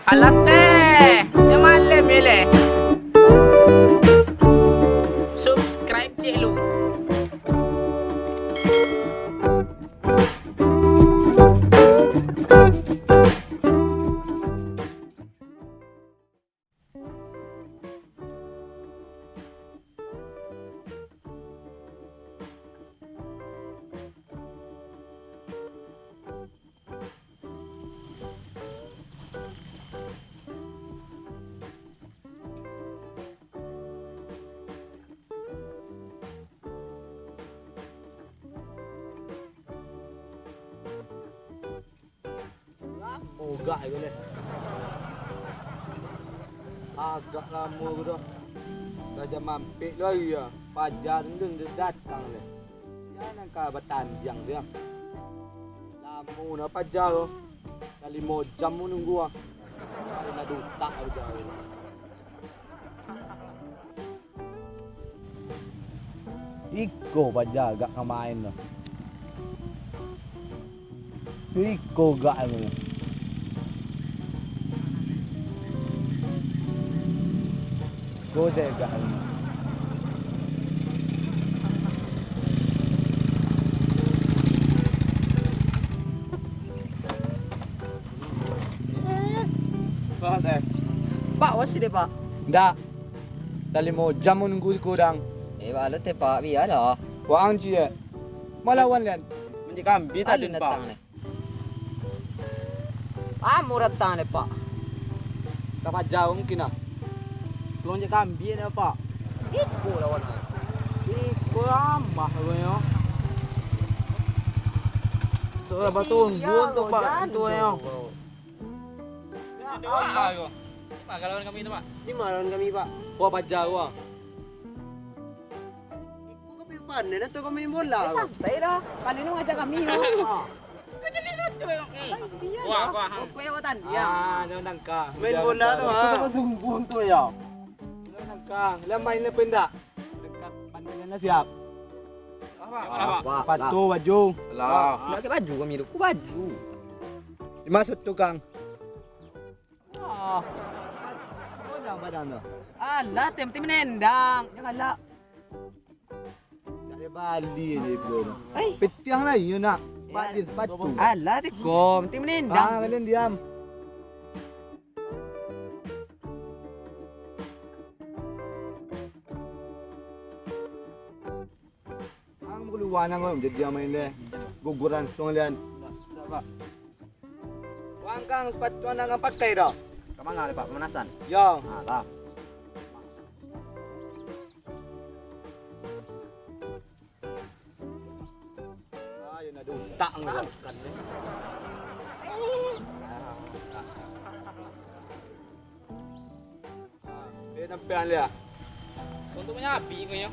Alat teh, yang malam milih. Subscribe cik lu. Ogak itu deh. Agak lama aku dah. Dah mampir lagi ya. Pajar dia datang deh. Jangan kau bertanjang dia. Lama nak pajar loh. Dah 5 jam menunggu ah. Ada nak dutak aja. Iko pajar agak main lah. Iko gak ni. Go deh gak ni. Pak, wasi deh pak. Ndak. Dah 5 jam menunggu kurang. Balut deh pak, biar lah. Wang cie. Malawan lian. Menjadi kambing tadi datang nih. Murah datang nih pak. Kapan jauh mungkin ah. Belum jadi kambing nih pak. Iku lawan. Iku amah ya. Tuh batun, buan tuh pak, tuh ya. Pak, lawan kami itu pak. Di mana kami pak? Wah pajar wah. Iku kami panen atau kami bola? Santai dah. Kali ini ngajak kami no. Kau jadi suatu yang wah. Apa yang watan dia? Jangan nangka. Main bola tu ah. Kita tunggu tu ya. Jangan nangka. Lah main le pendak. Dekat pandangan lah siap. Sepatu baju. Lah, pakai baju kami tu. Ku baju. Dimasuk tukang. Kodang badan tu. Alah, tim nendang. Janganlah. Dari Bali ni bro. Petiang lah you nak. Bali sepatu. Alah, tikom. Tim nendang. Kalian diam. Ang keluar nang kau jadi main deh. Guguran songlian. Wang kang sepatu nang pakai dah. Kemana nih pak? Pemanasan. Ya. Alah. Ayo nak dutak ngelakan. Dia nampak lihat. Untuk menyabi kau ya.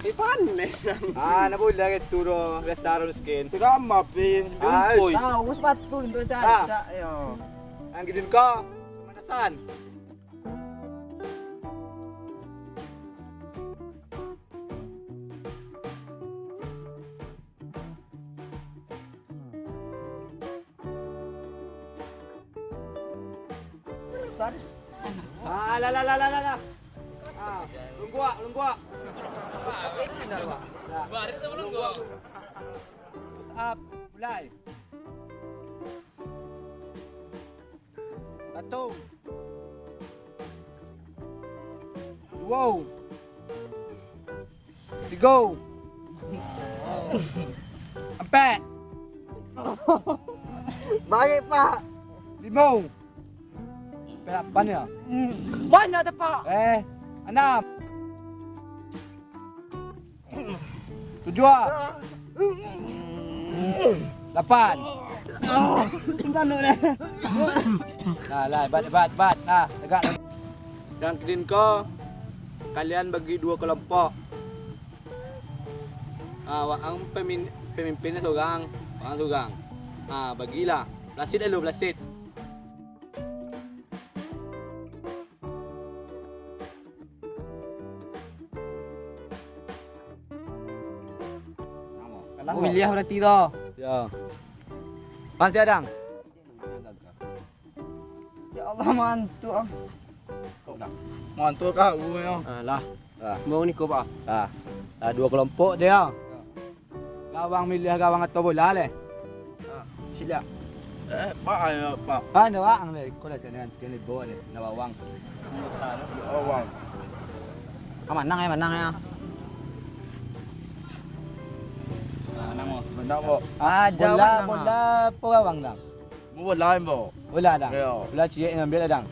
Di panen. Nak boleh ke turo restoran skin. Tiga mapi. Ay, Tahu sepatu itu Ah. caca yo. ang gidin ko. Manasan. La. Lungguak. Baru itu belum gua. Push up, mulai. 1 2 3 4 Baik pak. 5 8 ya? Mana tu pak? 6 7 8 Nah, bat. Nah, tegak. Dan kedin ko, kalian bagi 2 kelompok. Ang pemimpinnya seorang, bagilah. Pelasit dulu, pelasit. Pemilihan berarti tu. Ya. Pan siadang. Ya Allah, mantu ah. Mantul kak gue ya. Lah. Mau ni kau pak? Dua kelompok dia. Gawang milih gawang atau bola le. Sila. Pak ayo pak. Nawang le. Ko la tiyan bola le. Nawawang. Awang. Manang ya. Menang mo. Bola po gawang dang. Mau lain mo. Bola dang. Ya. Bola cie ngambil dang.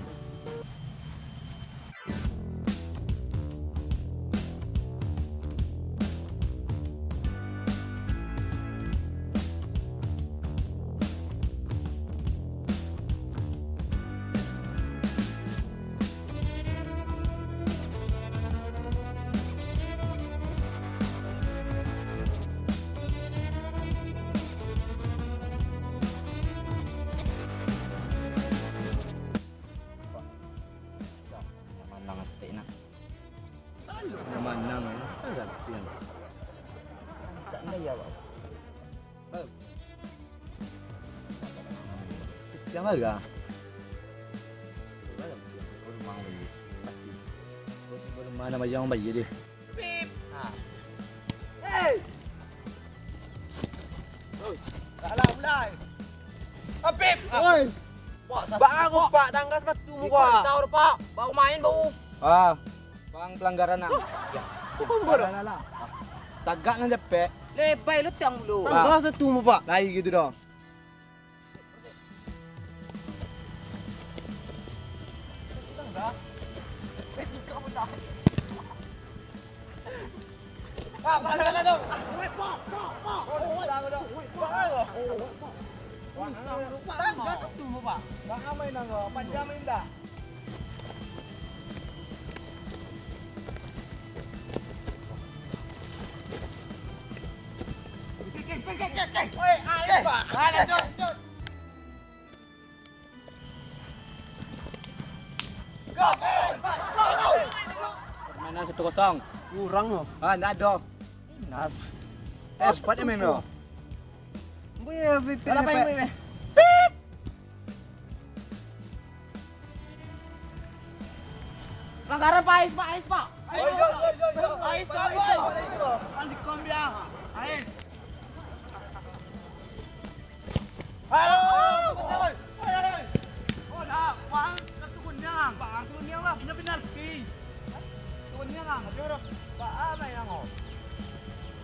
Manang asti na. Manang eh. Agak tiyan. Sana ya, Pak. Tiyan aga. Mana macam bayi dia. Pip. Salah mulai. Apip. Oi. Bago pak tanggas batu mo pak. Sahur, Pak. Bau main bau. Bang pelanggaran nak. Kumpul. Tagak nang cepet. Lebay lu tiang lu. Tanggas batu mo pak. Lai gitu dong. Tanggas batu mo pak. Main nang panjang indah. Permainan 1-0. Kurang mo. Ndak ada. Nas. Sepatnya main lo. Boleh pip. Pelanggaran Pak Ais, Pak. Ais boy. Masih kombia. Ais. Halo. Oh, dah. Wang ketukunnya. Bang, ketukunnya lah. Ini penalti. Ketukunnya lah. Ada Pak apa yang ngomong?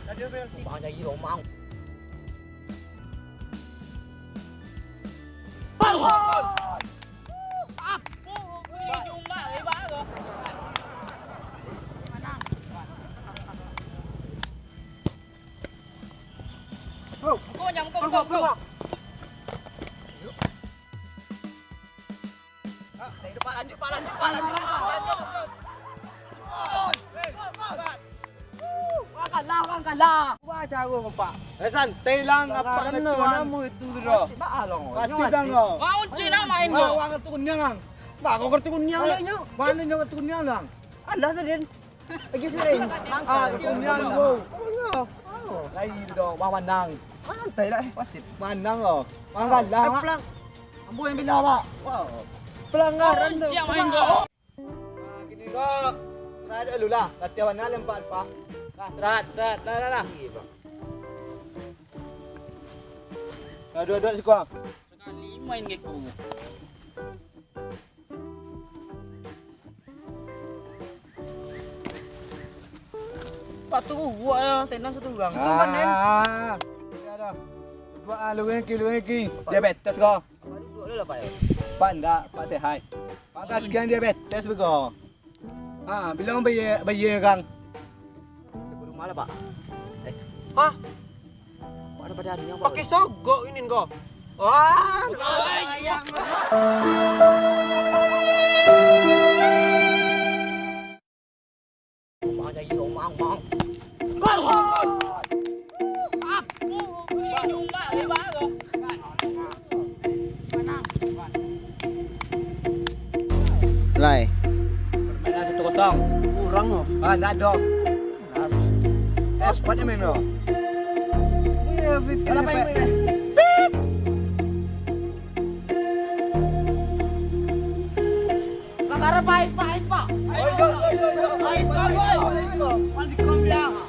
Tadi penalti. Bang jadi romang. Kalah. Baca gue pak. Santai lang. Apa Ano mo itu dulu. Pasti dang lo. Unci na main mo. Wang ketukunnya lang. Bago kartu kunyang lang nyo. Mana nyo ketukunnya lang? Alah na din. Lagi sering. Ketukunnya lang go. Ano? Lagi dong. Manang. Mantay lah. Wasit. Manang lo. Manang lang. Pelang. Ambo yang binawa. Wow. Pelanggaran Unci tuh. ang main mo. Gini kok. Serah dulu lah. Latihan na lempar pa. Nah, serat. Nah. Dua-dua si kuang. Sekali main gitu. Patu gua ya, tenang satu gang. Ya dah. Dua lu lagi. Diabetes kok. Duduk lah Pak ya. Pak enggak, Pak sehat. Pak kakian diabetes bego. Bilang bayi Kang. Belum malah Pak. Hah? Kok ada pada hadiah Pak? Pakai sogok ini kok. Wah. Ayang. Bang jadi romang bang. Lai. Permainan 1-0. Kurang loh. Enggak ada. Sepatnya main lo. Iya, pip. Kenapa ini? Para pais pa. Oi, oi, oi, oi. Pais pa boy. Masih kau bilang.